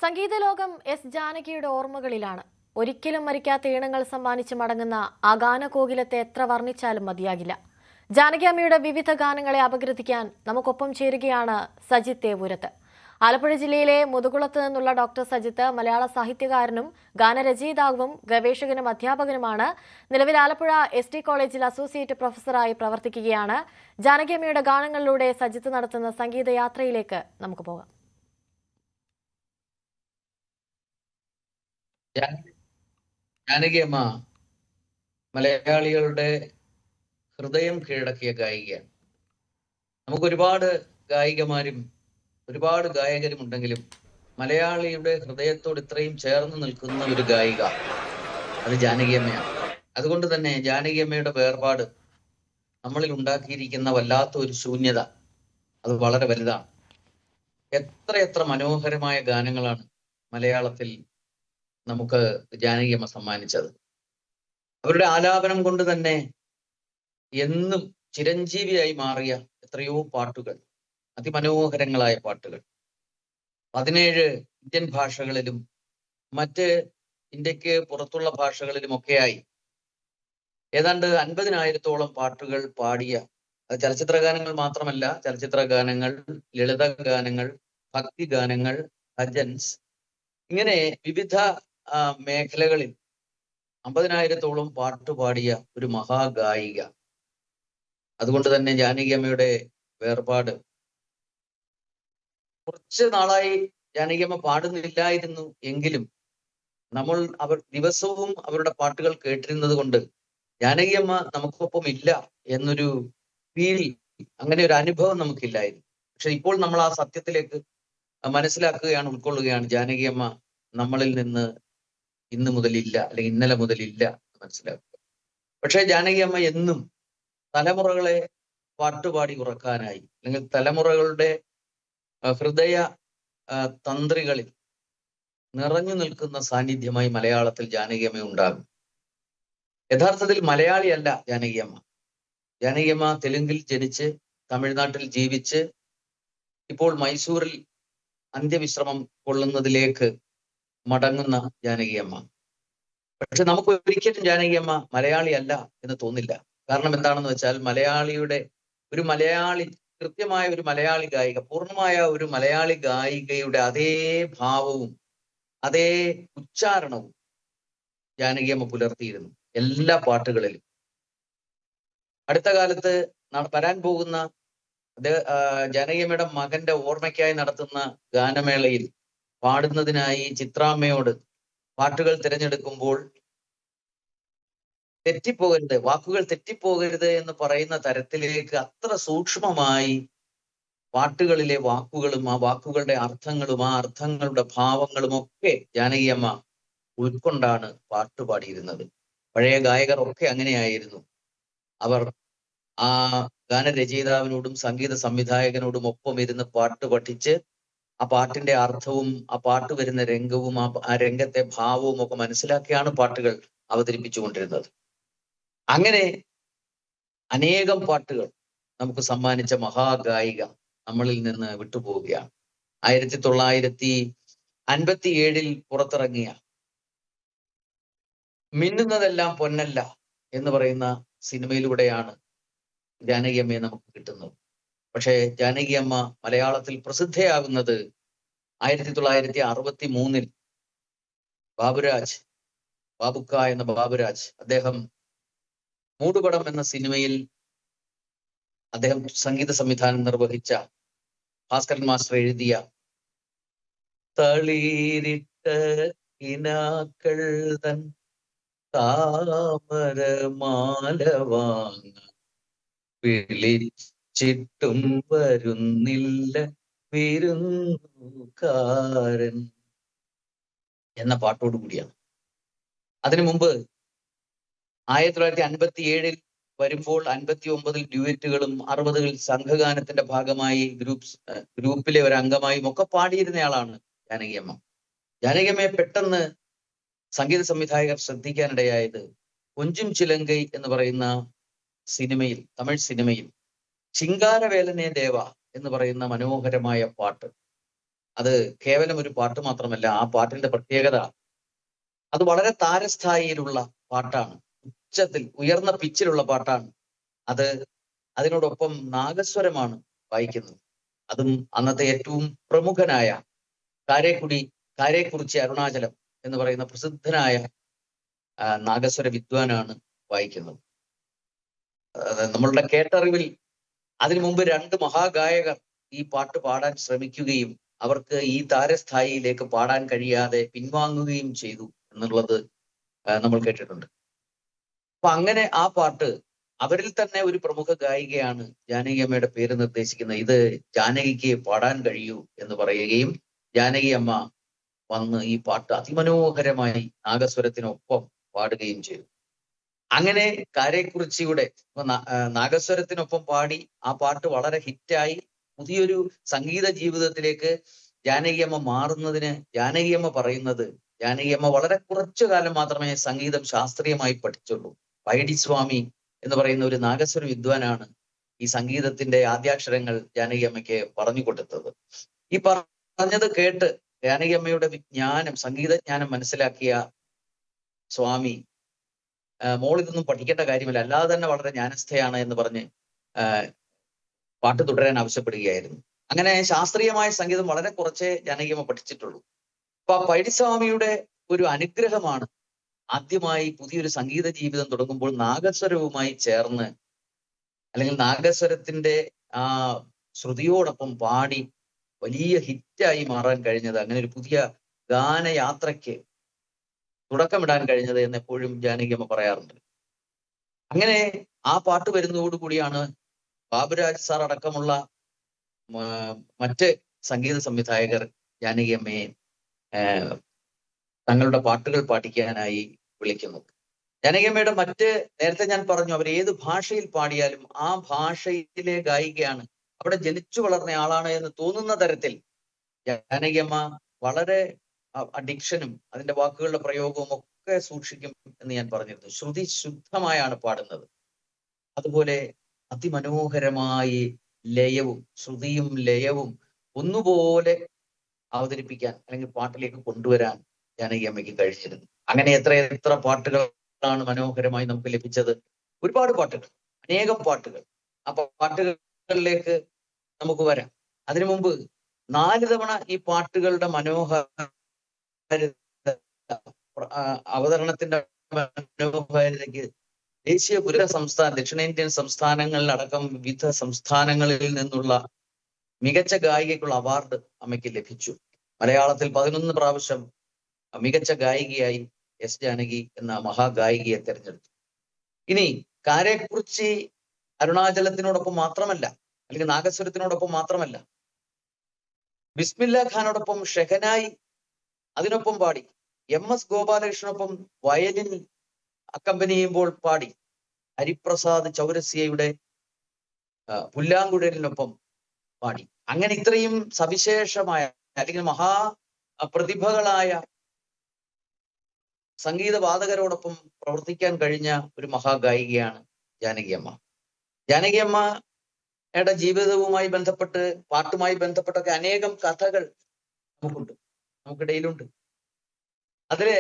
സംഗീത ലോകം എസ് ജാനകിയുടെ ഓർമ്മകളിലാണ്. ഒരിക്കലും മരിക്കാത്ത ഈണങ്ങൾ സമ്മാനിച്ച് മടങ്ങുന്ന ആ ഗാനകോകിലത്തെ എത്ര വർണ്ണിച്ചാലും മതിയാകില്ല. ജാനകി അമ്മയുടെ വിവിധ ഗാനങ്ങളെ അപഗ്രഥിക്കാൻ നമുക്കൊപ്പം ചേരുകയാണ് സജിത്ത് തേവൂരത്ത്. ആലപ്പുഴ ജില്ലയിലെ മുതുകുളത്ത് നിന്നുള്ള ഡോക്ടർ സജിത്ത് മലയാള സാഹിത്യകാരനും ഗാനരചയിതാവും ഗവേഷകനും അധ്യാപകനുമാണ്. നിലവിൽ ആലപ്പുഴ ST കോളേജിൽ അസോസിയേറ്റ് പ്രൊഫസറായി പ്രവർത്തിക്കുകയാണ്. ജാനകി അമ്മയുടെ ഗാനങ്ങളിലൂടെ സജിത്ത് നടത്തുന്ന സംഗീതയാത്രയിലേക്ക് നമുക്ക് പോകാം. ജാനകിയമ്മ മലയാളികളുടെ ഹൃദയം കീഴടക്കിയ ഗായികയാണ്. നമുക്ക് ഒരുപാട് ഗായികമാരും ഒരുപാട് ഗായകരും ഉണ്ടെങ്കിലും മലയാളിയുടെ ഹൃദയത്തോട് ഇത്രയും ചേർന്ന് നിൽക്കുന്ന ഒരു ഗായിക അത് ജാനകിയമ്മയാണ്. അതുകൊണ്ട് തന്നെ ജാനകിയമ്മയുടെ വേർപാട് നമ്മളിൽ ഉണ്ടാക്കിയിരിക്കുന്ന വല്ലാത്ത ഒരു ശൂന്യത അത് വളരെ വലുതാണ്. എത്രയെത്ര മനോഹരമായ ഗാനങ്ങളാണ് മലയാളത്തിൽ നമുക്ക് ജാനകിയമ്മ സമ്മാനിച്ചത്. അവരുടെ ആലാപനം കൊണ്ട് തന്നെ എന്നും ചിരഞ്ജീവിയായി മാറിയ എത്രയോ പാട്ടുകൾ, അതിമനോഹരങ്ങളായ പാട്ടുകൾ 17 ഇന്ത്യൻ ഭാഷകളിലും മറ്റ് ഇന്ത്യക്ക് പുറത്തുള്ള ഭാഷകളിലുമൊക്കെയായി ഏതാണ്ട് 50,000-ഓളം പാട്ടുകൾ പാടിയ, അത് ചലച്ചിത്ര ഗാനങ്ങൾ മാത്രമല്ല, ചലച്ചിത്ര ഗാനങ്ങൾ, ലളിത ഗാനങ്ങൾ, ഭക്തി ഗാനങ്ങൾ, ഭജൻസ്, ഇങ്ങനെ വിവിധ മേഖലകളിൽ 50,000-ഓളം പാട്ടുപാടിയ ഒരു മഹാഗായിക. അതുകൊണ്ട് തന്നെ ജാനകിയമ്മയുടെ വേർപാട്, കുറച്ച് നാളായി ജാനകിയമ്മ പാടുന്നില്ലായിരുന്നു എങ്കിലും അവർ ദിവസവും അവരുടെ പാട്ടുകൾ കേട്ടിരുന്നത് കൊണ്ട് ജാനകിയമ്മ നമുക്കൊപ്പം ഇല്ല എന്നൊരു അങ്ങനെ ഒരു അനുഭവം നമുക്കില്ലായിരുന്നു. പക്ഷെ ഇപ്പോൾ നമ്മൾ ആ സത്യത്തിലേക്ക് മനസ്സിലാക്കുകയാണ്, ഉൾക്കൊള്ളുകയാണ്. ജാനകിയമ്മ നമ്മളിൽ നിന്ന് ഇന്ന് മുതലില്ല, അല്ലെങ്കിൽ ഇന്നലെ മുതലില്ല എന്ന് മനസ്സിലാക്കുക. പക്ഷെ ജാനകിയമ്മ എന്നും തലമുറകളെ പാട്ടുപാടി ഉറക്കാനായി, അല്ലെങ്കിൽ തലമുറകളുടെ ഹൃദയ തന്ത്രികളിൽ നിറഞ്ഞു നിൽക്കുന്ന സാന്നിധ്യമായി മലയാളത്തിൽ ജാനകിയമ്മ ഉണ്ടാകും. യഥാർത്ഥത്തിൽ മലയാളിയല്ല ജാനകിയമ്മ. ജാനകിയമ്മ തെലുങ്കിൽ ജനിച്ച് തമിഴ്നാട്ടിൽ ജീവിച്ച് ഇപ്പോൾ മൈസൂരിൽ അന്ത്യവിശ്രമം കൊള്ളുന്നതിലേക്ക് മടങ്ങുന്ന ജാനകിയമ്മ. പക്ഷെ നമുക്ക് ഒരിക്കലും ജാനകിയമ്മ മലയാളി അല്ല എന്ന് തോന്നില്ല. കാരണം എന്താണെന്ന് വെച്ചാൽ ഒരു മലയാളി, കൃത്യമായ ഒരു മലയാളി ഗായിക, പൂർണ്ണമായ ഒരു മലയാളി ഗായികയുടെ അതേ ഭാവവും അതേ ഉച്ചാരണവും ജാനകിയമ്മ പുലർത്തിയിരുന്നു എല്ലാ പാട്ടുകളിലും. അടുത്ത കാലത്ത് വരാൻ പോകുന്ന ജാനകിയമ്മയുടെ മകന്റെ ഓർമ്മയ്ക്കായി നടത്തുന്ന ഗാനമേളയിൽ പാടുന്നതിനായി ചിത്രാമ്മയോട് പാട്ടുകൾ തിരഞ്ഞെടുക്കുമ്പോൾ വാക്കുകൾ തെറ്റിപ്പോകരുത് എന്ന് പറയുന്ന തരത്തിലേക്ക് അത്ര സൂക്ഷ്മമായി പാട്ടുകളിലെ വാക്കുകളും ആ വാക്കുകളുടെ അർത്ഥങ്ങളും ആ അർത്ഥങ്ങളുടെ ഭാവങ്ങളും ഒക്കെ ജാനകിയമ്മ ഉൾക്കൊണ്ടാണ് പാട്ടുപാടിയിരുന്നത്. പഴയ ഗായകർ ഒക്കെ അങ്ങനെയായിരുന്നു. അവർ ആ ഗാനരചയിതാവിനോടും സംഗീത സംവിധായകനോടും ഒപ്പം ഇരുന്ന് പാട്ട് പഠിച്ച് ആ പാട്ടിന്റെ അർത്ഥവും ആ പാട്ട് വരുന്ന രംഗവും ആ രംഗത്തെ ഭാവവും ഒക്കെ മനസ്സിലാക്കിയാണ് പാട്ടുകൾ അവതരിപ്പിച്ചുകൊണ്ടിരുന്നത്. അങ്ങനെ അനേകം പാട്ടുകൾ നമുക്ക് സമ്മാനിച്ച മഹാഗായിക നമ്മളിൽ നിന്ന് വിട്ടുപോവുകയാണ്. 1957 പുറത്തിറങ്ങിയ മിന്നുന്നതെല്ലാം പൊന്നല്ല എന്ന് പറയുന്ന സിനിമയിലൂടെയാണ് ജാനകിയമ്മയെ നമുക്ക് കിട്ടുന്നത്. പക്ഷേ ജാനകിയമ്മ മലയാളത്തിൽ പ്രസിദ്ധയാകുന്നത് 1963 ബാബുക്ക എന്ന ബാബുരാജ്, അദ്ദേഹം മൂടുപടം എന്ന സിനിമയിൽ അദ്ദേഹം സംഗീത സംവിധാനം നിർവഹിച്ച, ഭാസ്കരൻ മാസ്റ്റർ എഴുതിയ തളീരിട്ട ഇനാക്കൾ തൻ താമരമാലവാങ്ങ വിളിച്ചിട്ടും വരുന്നില്ല വിരുന്നുകാരൻ എന്ന പാട്ടോട് കൂടിയാണ്. അതിനു മുമ്പ് 1957 വരുമ്പോൾ 59 ഡ്യൂറ്റുകളും 60 സംഘഗാനത്തിന്റെ ഭാഗമായി ഗ്രൂപ്പിലെ ഒരു അംഗമായും ഒക്കെ പാടിയിരുന്നയാളാണ് ജാനകിയമ്മ. ജാനകിയമ്മയെ പെട്ടെന്ന് സംഗീത സംവിധായകർ ശ്രദ്ധിക്കാനിടയായത് കൊഞ്ചും ചിലങ്കൈ എന്ന് പറയുന്ന സിനിമയിൽ, തമിഴ് സിനിമയിൽ ചിങ്കാരവേലനെ ദേവ എന്ന് പറയുന്ന മനോഹരമായ പാട്ട്, അത് കേവലം ഒരു പാട്ട് മാത്രമല്ല, ആ പാട്ടിന്റെ പ്രത്യേകത അത് വളരെ താരസ്ഥായിയിലുള്ള പാട്ടാണ്. ഉച്ചത്തിൽ ഉയർന്ന പിച്ചിലുള്ള പാട്ടാണ്. അത് അതിനോടൊപ്പം നാഗസ്വരമാണ് വായിക്കുന്നത്. അതും അന്നത്തെ ഏറ്റവും പ്രമുഖനായ കാരേക്കുറിച്ചി അരുണാചലം എന്ന് പറയുന്ന പ്രസിദ്ധനായ നാഗസ്വര വിദ്വാനാണ് വായിക്കുന്നത്. നമ്മളുടെ കേട്ടറിവിൽ അതിനു മുമ്പ് 2 മഹാഗായകർ ഈ പാട്ട് പാടാൻ ശ്രമിക്കുകയും അവർക്ക് ഈ താരസ്ഥായിയിലേക്ക് പാടാൻ കഴിയാതെ പിൻവാങ്ങുകയും ചെയ്തു എന്നുള്ളത് നമ്മൾ കേട്ടിട്ടുണ്ട്. അപ്പൊ അങ്ങനെ ആ പാട്ട് അവരിൽ തന്നെ ഒരു പ്രമുഖ ഗായികയാണ് ജാനകി അമ്മയുടെ പേര് നിർദ്ദേശിക്കുന്നത്. ഇത് ജാനകിക്ക് പാടാൻ കഴിയൂ എന്ന് പറയുകയും ജാനകി അമ്മ വന്ന് ഈ പാട്ട് അതിമനോഹരമായി നാഗസ്വരത്തിനൊപ്പം പാടുകയും ചെയ്തു. അങ്ങനെ കാരേക്കുറിച്ചിയുടെ നാഗസ്വരത്തിനൊപ്പം പാടി ആ പാട്ട് വളരെ ഹിറ്റായി പുതിയൊരു സംഗീത ജീവിതത്തിലേക്ക് ജാനകിയമ്മ മാറുന്നതിന് ജാനകിയമ്മ പറയുന്നത്, ജാനകിയമ്മ വളരെ കുറച്ചു കാലം മാത്രമേ സംഗീതം ശാസ്ത്രീയമായി പഠിച്ചുള്ളൂ. പൈഡി സ്വാമി എന്ന് പറയുന്ന ഒരു നാഗസ്വര വിദ്വാനാണ് ഈ സംഗീതത്തിന്റെ ആദ്യാക്ഷരങ്ങൾ ജാനകിയമ്മയ്ക്ക് പറഞ്ഞു കൊടുത്തത്. ഈ പറഞ്ഞത് കേട്ട് ജാനകിയമ്മയുടെ വിജ്ഞാനം, സംഗീതജ്ഞാനം മനസ്സിലാക്കിയ സ്വാമി മോൾ ഇതൊന്നും പഠിക്കേണ്ട കാര്യമില്ല, അല്ലാതെ തന്നെ വളരെ ജ്ഞാനസ്ഥയാണ് എന്ന് പറഞ്ഞ് പാട്ട് തുടരാൻ ആവശ്യപ്പെടുകയായിരുന്നു. അങ്ങനെ ശാസ്ത്രീയമായ സംഗീതം വളരെ കുറച്ചേ ജാനകിയമ്മ പഠിച്ചിട്ടുള്ളൂ. അപ്പൊ പൈഡിസ്വാമിയുടെ ഒരു അനുഗ്രഹമാണ് ആദ്യമായി പുതിയൊരു സംഗീത ജീവിതം തുടങ്ങുമ്പോൾ നാഗസ്വരവുമായി ചേർന്ന്, അല്ലെങ്കിൽ നാഗസ്വരത്തിന്റെ ആ ശ്രുതിയോടൊപ്പം പാടി വലിയ ഹിറ്റായി മാറാൻ കഴിഞ്ഞത്, അങ്ങനെ ഒരു പുതിയ ഗാനയാത്രയ്ക്ക് തുടക്കമിടാൻ കഴിഞ്ഞത് എന്ന് എപ്പോഴും ജാനകിയമ്മ പറയാറുണ്ട്. അങ്ങനെ ആ പാട്ട് വരുന്നതോടുകൂടിയാണ് ബാബുരാജ് സാർ അടക്കമുള്ള മറ്റ് സംഗീത സംവിധായകർ ജാനകിയമ്മയെ തങ്ങളുടെ പാട്ടുകൾ പാടിക്കാനായി വിളിക്കുന്നത്. ജാനകിയമ്മയുടെ നേരത്തെ ഞാൻ പറഞ്ഞു, അവർ ഏത് ഭാഷയിൽ പാടിയാലും ആ ഭാഷയിലെ ഗായികയാണ്, അവിടെ ജനിച്ചു വളർന്ന ആളാണ് എന്ന് തോന്നുന്ന തരത്തിൽ ജാനകിയമ്മ വളരെ ഡിക്ഷനും അതിന്റെ വാക്കുകളുടെ പ്രയോഗവും ഒക്കെ സൂക്ഷിക്കും എന്ന് ഞാൻ പറഞ്ഞിരുന്നു. ശ്രുതി ശുദ്ധമായാണ് പാടുന്നത്. അതുപോലെ അതിമനോഹരമായി ലയവും ശ്രുതിയും ലയവും ഒന്നുപോലെ അവതരിപ്പിക്കാൻ അല്ലെങ്കിൽ പാട്ടിലേക്ക് കൊണ്ടുവരാൻ ജാനകിയമ്മയ്ക്ക് കഴിഞ്ഞിരുന്നു. അങ്ങനെ എത്ര പാട്ടുകളാണ് മനോഹരമായി നമുക്ക് ലഭിച്ചത്. ഒരുപാട് പാട്ടുകൾ, അനേകം പാട്ടുകൾ. ആ പാട്ടുകളിലേക്ക് നമുക്ക് വരാം. അതിനു മുമ്പ് 4 തവണ ഈ പാട്ടുകളുടെ അവതരണത്തിന്റെ മനോഹാരിതയ്ക്ക് ദേശീയ ദക്ഷിണേന്ത്യൻ സംസ്ഥാനങ്ങളിലടക്കം വിവിധ സംസ്ഥാനങ്ങളിൽ നിന്നുള്ള മികച്ച ഗായികയ്ക്കുള്ള അവാർഡ് അമ്മയ്ക്ക് ലഭിച്ചു. മലയാളത്തിൽ 11 പ്രാവശ്യം മികച്ച ഗായികയായി എസ് ജാനകി എന്ന മഹാഗായികയെ തെരഞ്ഞെടുത്തു. ഇനി കാരേക്കുറിച്ചി അരുണാചലത്തിനോടൊപ്പം മാത്രമല്ല, അല്ലെങ്കിൽ നാഗസ്വരത്തിനോടൊപ്പം മാത്രമല്ല, ബിസ്മില്ല ഖാനോടൊപ്പം ഷെഹനായി അതിനൊപ്പം പാടി. MS ഗോപാലകൃഷ്ണനൊപ്പം വയലിൻ അക്കമ്പനി ചെയ്യുമ്പോൾ പാടി. ഹരിപ്രസാദ് ചൗരസ്യയുടെ പുല്ലാങ്കുഴലിനൊപ്പം പാടി. അങ്ങനെ ഇത്രയും സവിശേഷമായ അല്ലെങ്കിൽ പ്രതിഭകളായ സംഗീതവാദകരോടൊപ്പം പ്രവർത്തിക്കാൻ കഴിഞ്ഞ ഒരു മഹാഗായികയാണ് ജാനകിയമ്മ. ജാനകിയമ്മയുടെ ജീവിതവുമായി ബന്ധപ്പെട്ട്, പാട്ടുമായി ബന്ധപ്പെട്ടൊക്കെ അനേകം കഥകൾ നമുക്കിടയിലുണ്ട്. അതിലെ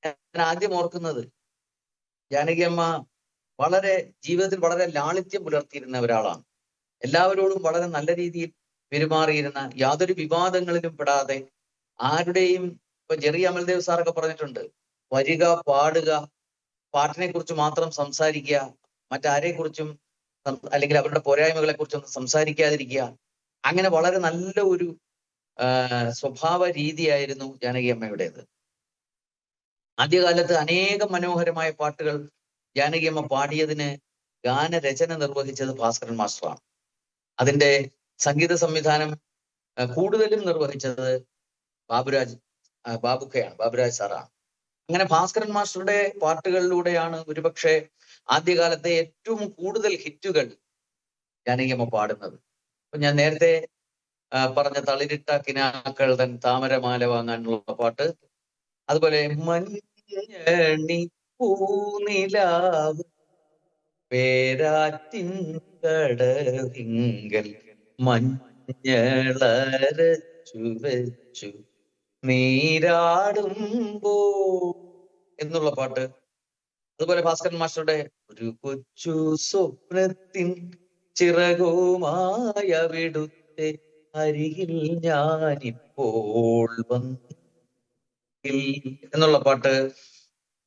ഞാൻ ആദ്യം ഓർക്കുന്നത്, ജാനകിയമ്മ ജീവിതത്തിൽ വളരെ ലാളിത്യം പുലർത്തിയിരുന്ന ഒരാളാണ്. എല്ലാവരോടും വളരെ നല്ല രീതിയിൽ പെരുമാറിയിരുന്ന, യാതൊരു വിവാദങ്ങളിലും പെടാതെ ആരുടെയും, ഇപ്പൊ ജെറി അമൽദേവ് സാറൊക്കെ പറഞ്ഞിട്ടുണ്ട്, വരിക, പാടുക, പാട്ടിനെ കുറിച്ച് മാത്രം സംസാരിക്കുക, മറ്റാരെക്കുറിച്ചും അല്ലെങ്കിൽ അവരുടെ പോരായ്മകളെ കുറിച്ചൊന്നും സംസാരിക്കാതിരിക്കുക. അങ്ങനെ വളരെ നല്ല ഒരു സ്വഭാവ രീതിയായിരുന്നു ജാനകിയമ്മയുടേത്. ആദ്യകാലത്ത് അനേകം മനോഹരമായ പാട്ടുകൾ ജാനകിയമ്മ പാടിയതിന് ഗാനരചന നിർവഹിച്ചത് ഭാസ്കരൻ മാസ്റ്ററാണ്. അതിന്റെ സംഗീത സംവിധാനം കൂടുതലും നിർവഹിച്ചത് ബാബുരാജ് സാറാണ്. അങ്ങനെ ഭാസ്കരൻ മാസ്റ്ററുടെ പാട്ടുകളിലൂടെയാണ് ഒരുപക്ഷെ ആദ്യകാലത്തെ ഏറ്റവും കൂടുതൽ ഹിറ്റുകൾ ജാനകിയമ്മ പാടുന്നത്. അപ്പൊ ഞാൻ നേരത്തെ പറഞ്ഞ തളിരിട്ട കിനാക്കൾ തൻ താമരമാല വാങ്ങാനുള്ള പാട്ട്, അതുപോലെ മഞ്ഞണി പൂനിലാവ് പേരാറ്റിൻ കടവിങ്കൽ മഞ്ഞളരച്ചു വെച്ചു നീരാടുമ്പോ എന്നുള്ള പാട്ട്. അതുപോലെ ഭാസ്കരൻ മാസ്റ്ററുടെ ഒരു കൊച്ചു സ്വപ്നത്തിൻ ചിറകുമായ അവിടുത്തെ അരികിൽ ഞാനിപ്പോൾ വന്നിൽ എന്നുള്ള പാട്ട്.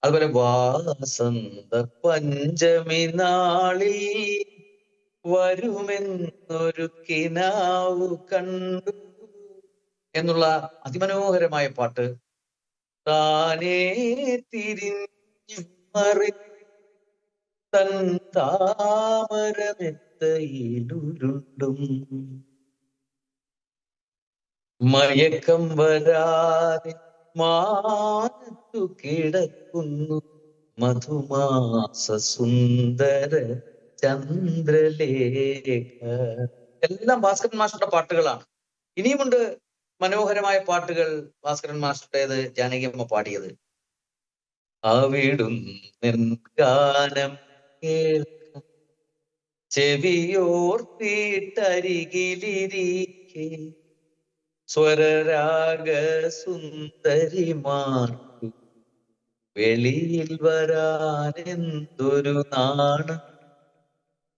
അതുപോലെ വാസന്ത പഞ്ചമി നാളിൽ വരുമെന്നൊരു കിനാവു കണ്ടു എന്നുള്ള അതിമനോഹരമായ പാട്ട്. താനേ തിരിഞ്ഞു മറി തൻ താമരമെത്തയിലുരുണ്ടും മയക്കം വരാതെ മാനത്തു കിടക്കുന്നു മധുമാസ സുന്ദര ചന്ദ്രലേഖ. എല്ലാം ഭാസ്കരൻ മാസ്റ്ററുടെ പാട്ടുകളാണ്. ഇനിയുമുണ്ട് മനോഹരമായ പാട്ടുകൾ ഭാസ്കരൻ മാസ്റ്ററുടേത്, ജാനകിയമ്മ പാടിയത്. അവിടുന്ന് ഗാനം കേൾക്കാം ചെവിയോർത്തിട്ടരികിലിരിക്കെ സ്വരരാഗ സുന്ദരിമാർക്കു വെളിയിൽ വരാൻ എന്തൊരു നാണം,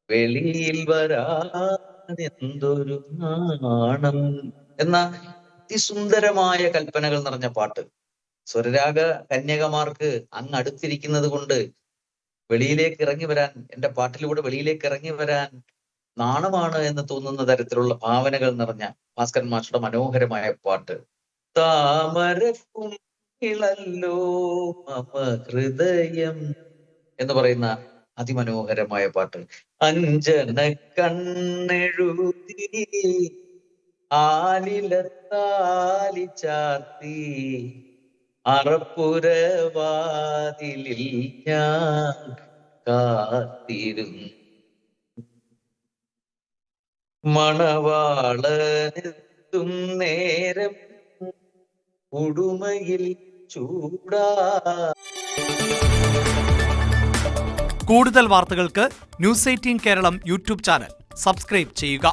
വെളിയിൽ വരാൻ എന്തൊരു നാണം എന്ന അതിസുന്ദരമായ കൽപ്പനകൾ നിറഞ്ഞ പാട്ട്. സ്വരരാഗ കന്യകമാർക്ക് അങ്ങ് അടുത്തിരിക്കുന്നത് കൊണ്ട് വെളിയിലേക്ക് ഇറങ്ങി വരാൻ, എന്റെ പാട്ടിലൂടെ വെളിയിലേക്ക് ഇറങ്ങി വരാൻ നാണമാണ് എന്ന് തോന്നുന്ന തരത്തിലുള്ള ഭാവനകൾ നിറഞ്ഞ ഭാസ്കരൻ മാസ്റ്ററുടെ മനോഹരമായ പാട്ട്. താമരക്കുമിളല്ലോ മമ ഹൃദയം എന്ന് പറയുന്ന അതിമനോഹരമായ പാട്ട്. അഞ്ജന കണ്ണെഴുതി ആലിലത്താലി ചാർത്തി അറപ്പുരവാതിലിൽ ഞാൻ കാത്തിരുന്നു മണവാളനെത്തും നേരം ഉടുമയിൽ ചൂടാ. കൂടുതൽ വാർത്തകൾക്ക് News 18 Keralam YouTube channel subscribe ചെയ്യുക.